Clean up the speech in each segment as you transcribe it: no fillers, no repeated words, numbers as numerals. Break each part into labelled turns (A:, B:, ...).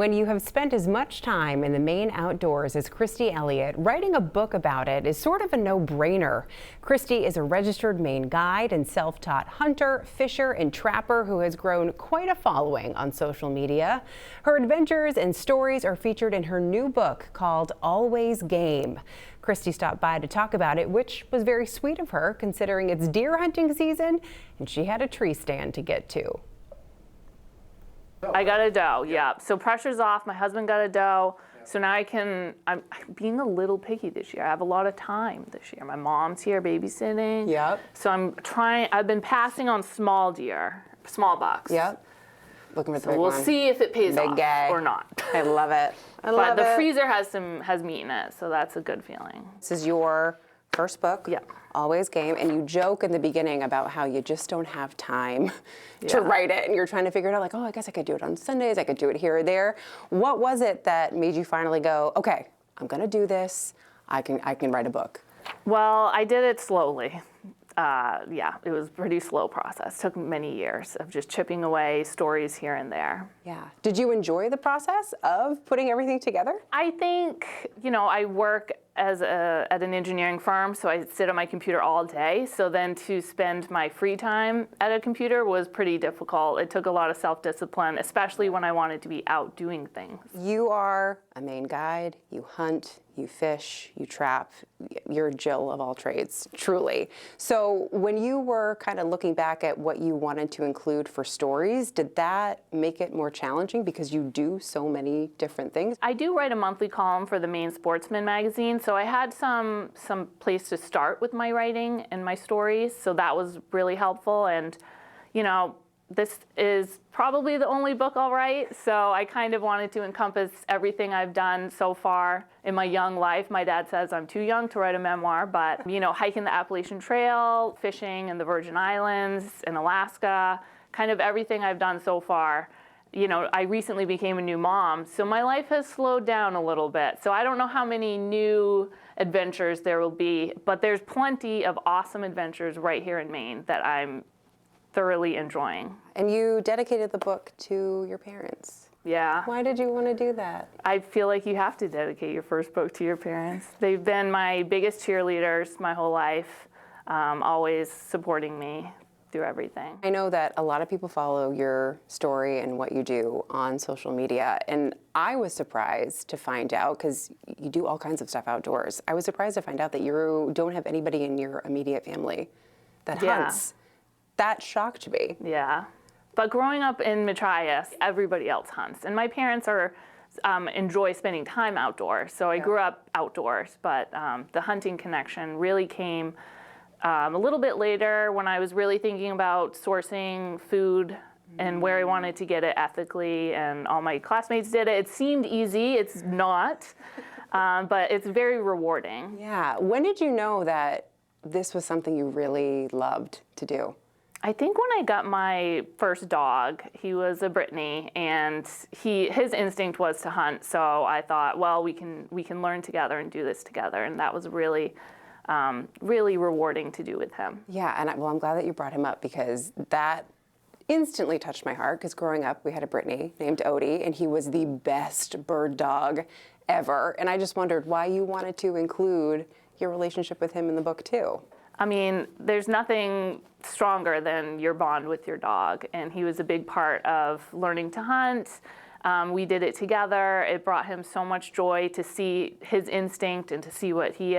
A: When you have spent as much time in the Maine outdoors as Christi Elliott, writing a book about it is sort of a no-brainer. Christi is a registered Maine guide and self-taught hunter, fisher, and trapper who has grown quite a following on social media. Her adventures and stories are featured in her new book called Always Game. Christi stopped by to talk about it, which was very sweet of her considering it's deer hunting season and she had a tree stand to get to.
B: I got a doe, yeah. So pressure's off. My husband got a doe. So now I'm being a little picky this year. I have a lot of time this year. My mom's here babysitting.
A: Yep.
B: So I've been passing on small deer, small bucks.
A: Yep. Looking for the
B: So
A: big
B: we'll
A: one.
B: see if it pays
A: Big
B: off
A: guy.
B: or not.
A: I love it.
B: But the freezer has meat in it, so that's a good feeling.
A: This is your first book,
B: Yeah.
A: Always Game, and you joke in the beginning about how you just don't have time to write it, and you're trying to figure it out like, oh, I guess I could do it on Sundays, I could do it here or there. What was it that made you finally go, okay, I'm gonna do this, I can write a book?
B: Well, I did it slowly. Yeah, it was a pretty slow process. Took many years of just chipping away stories here and there.
A: Yeah. Did you enjoy the process of putting everything together?
B: I think, I work at an engineering firm, so I sit at my computer all day. So then to spend my free time at a computer was pretty difficult. It took a lot of self-discipline, especially when I wanted to be out doing things.
A: You are a Maine guide, you hunt, you fish, you trap, you're Jill of all trades, truly. So when you were kind of looking back at what you wanted to include for stories, did that make it more challenging because you do so many different things?
B: I do write a monthly column for the Maine Sportsman magazine, so I had some place to start with my writing and my stories, so that was really helpful. And, this is probably the only book I'll write, so I kind of wanted to encompass everything I've done so far in my young life. My dad says I'm too young to write a memoir, but, hiking the Appalachian Trail, fishing in the Virgin Islands, in Alaska, kind of everything I've done so far. I recently became a new mom, so my life has slowed down a little bit. So I don't know how many new adventures there will be, but there's plenty of awesome adventures right here in Maine that I'm thoroughly enjoying.
A: And you dedicated the book to your parents.
B: Yeah.
A: Why did you want to do that?
B: I feel like you have to dedicate your first book to your parents. They've been my biggest cheerleaders my whole life, always supporting me through everything.
A: I know that a lot of people follow your story and what you do on social media, and I was surprised to find out, because you do all kinds of stuff outdoors, I was surprised to find out that you don't have anybody in your immediate family that hunts. That shocked me.
B: Yeah. But growing up in Machias, everybody else hunts. And my parents enjoy spending time outdoors. So I grew up outdoors, but the hunting connection really came a little bit later when I was really thinking about sourcing food and where I wanted to get it ethically, and all my classmates did it. It seemed easy, it's not, but it's very rewarding.
A: Yeah. When did you know that this was something you really loved to do?
B: I think when I got my first dog, he was a Brittany, and his instinct was to hunt. So I thought, well, we can learn together and do this together, and that was really, really rewarding to do with him.
A: Yeah, and I'm glad that you brought him up, because that instantly touched my heart, because growing up we had a Brittany named Odie, and he was the best bird dog ever. And I just wondered why you wanted to include your relationship with him in the book too.
B: I mean, there's nothing stronger than your bond with your dog, and he was a big part of learning to hunt. We did it together. It brought him so much joy to see his instinct and to see what he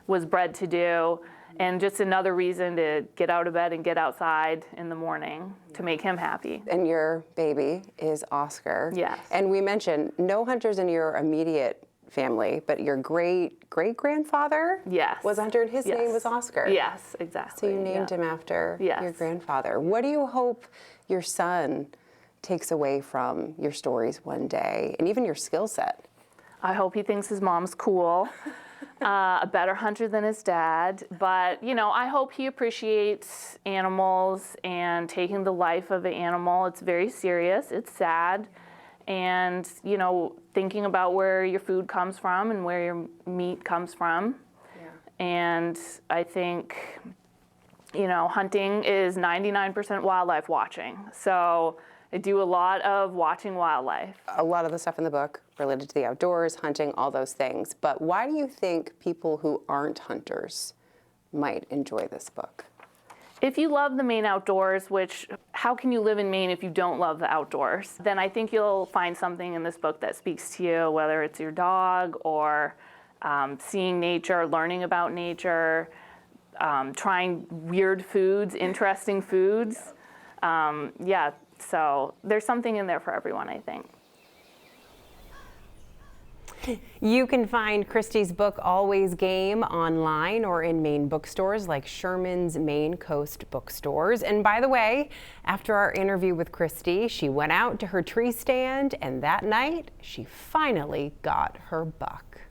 B: was bred to do, and just another reason to get out of bed and get outside in the morning to make him happy.
A: And your baby is Oscar.
B: Yes.
A: And we mentioned no hunters in your immediate family, but your great-great-grandfather was a hunter, and his name was Oscar.
B: Yes, exactly.
A: So you named him after your grandfather. What do you hope your son takes away from your stories one day, and even your skill set?
B: I hope he thinks his mom's cool, a better hunter than his dad, but I hope he appreciates animals and taking the life of an animal. It's very serious, it's sad. And, thinking about where your food comes from and where your meat comes from. Yeah. And I think, hunting is 99% wildlife watching. So I do a lot of watching wildlife.
A: A lot of the stuff in the book related to the outdoors, hunting, all those things. But why do you think people who aren't hunters might enjoy this book?
B: If you love the Maine outdoors, which how can you live in Maine if you don't love the outdoors? Then I think you'll find something in this book that speaks to you, whether it's your dog or seeing nature, learning about nature, trying weird foods, interesting foods. Yeah, so there's something in there for everyone, I think.
A: You can find Christy's book, Always Game, online or in Maine bookstores like Sherman's Maine Coast bookstores. And by the way, after our interview with Christy, she went out to her tree stand, and that night she finally got her buck.